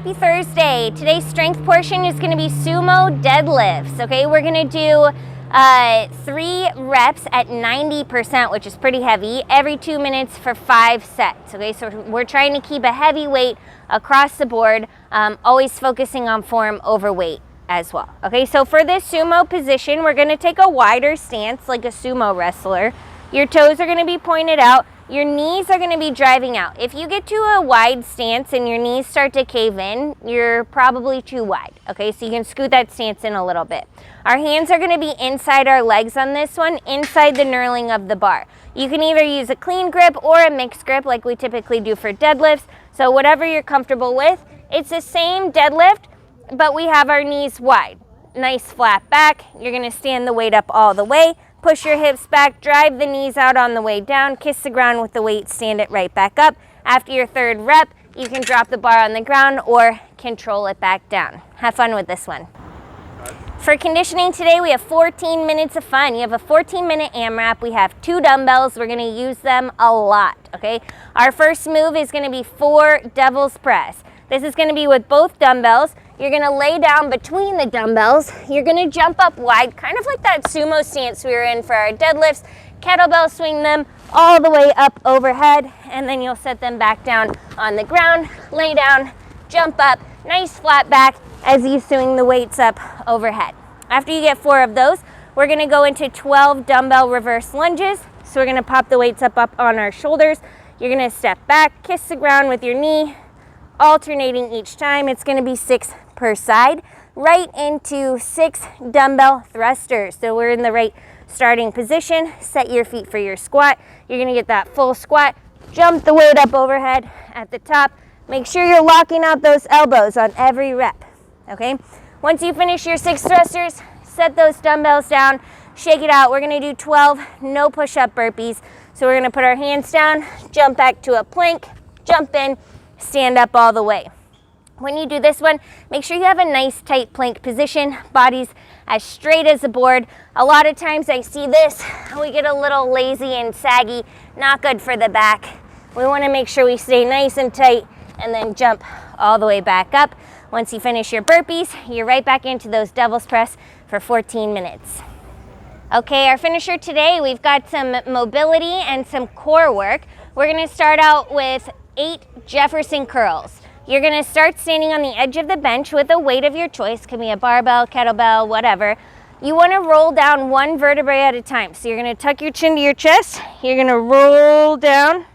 happy Thursday. Today's strength portion is going to be sumo deadlifts, okay? We're going to do 3 reps at 90%, which is pretty heavy, every 2 minutes for 5 sets, okay? So we're trying to keep a heavy weight across the board, always focusing on form over weight as well, okay? So for this sumo position, we're going to take a wider stance like a sumo wrestler. Your toes are going to be pointed out. Your knees are going to be driving out. If you get to a wide stance and your knees start to cave in, you're probably too wide, okay? So you can scoot that stance in a little bit. Our hands are going to be inside our legs on this one, inside the knurling of the bar. You can either use a clean grip or a mixed grip like we typically do for deadlifts. So whatever you're comfortable with. It's the same deadlift, but we have our knees wide. Nice flat back. You're going to stand the weight up all the way. Push your hips back, drive the knees out on the way down, kiss the ground with the weight, stand it right back up. After your 3rd rep, you can drop the bar on the ground or control it back down. Have fun with this one. For conditioning today, we have 14 minutes of fun. You have a 14-minute AMRAP. We have 2 dumbbells. We're gonna use them a lot, okay? Our first move is gonna be 4 devil's press. This is gonna be with both dumbbells. You're gonna lay down between the dumbbells. You're gonna jump up wide, kind of like that sumo stance we were in for our deadlifts. Kettlebell swing them all the way up overhead, and then you'll set them back down on the ground, lay down, jump up, nice flat back as you swing the weights up overhead. After you get 4 of those, we're gonna go into 12 dumbbell reverse lunges. So we're gonna pop the weights up on our shoulders. You're gonna step back, kiss the ground with your knee, alternating each time. It's gonna be 6 per side, right into 6 dumbbell thrusters. So we're in the right starting position. Set your feet for your squat. You're gonna get that full squat, jump the weight up overhead at the top. Make sure you're locking out those elbows on every rep, okay? Once you finish your 6 thrusters, set those dumbbells down, shake it out. We're gonna do 12 no push-up burpees. So we're gonna put our hands down, jump back to a plank, jump in, stand up all the way. When you do this one, make sure you have a nice tight plank position, body's as straight as the board. A lot of times I see this, we get a little lazy and saggy, not good for the back. We wanna make sure we stay nice and tight and then jump all the way back up. Once you finish your burpees, you're right back into those devil's press for 14 minutes. Okay, our finisher today, we've got some mobility and some core work. We're gonna start out with 8 Jefferson curls. You're gonna start standing on the edge of the bench with a weight of your choice. Could be a barbell, kettlebell, whatever. You wanna roll down 1 vertebrae at a time. So you're gonna tuck your chin to your chest. You're gonna roll down,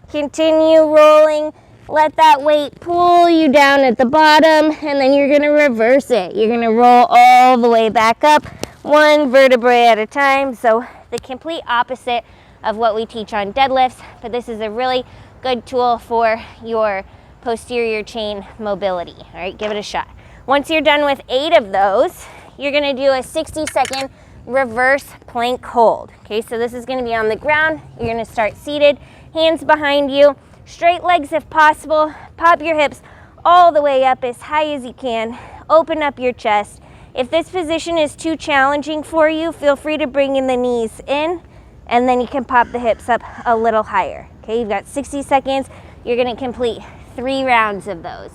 continue rolling. Let that weight pull you down at the bottom, and then you're gonna reverse it. You're gonna roll all the way back up, 1 vertebrae at a time. So the complete opposite of what we teach on deadlifts, but this is a really good tool for your posterior chain mobility. All right, give it a shot. Once you're done with 8 of those, you're gonna do a 60-second reverse plank hold. Okay, so this is gonna be on the ground. You're gonna start seated, hands behind you, straight legs if possible. Pop your hips all the way up as high as you can. Open up your chest. If this position is too challenging for you, feel free to bring in the knees in, and then you can pop the hips up a little higher. Okay, you've got 60 seconds. You're gonna complete 3 rounds of those.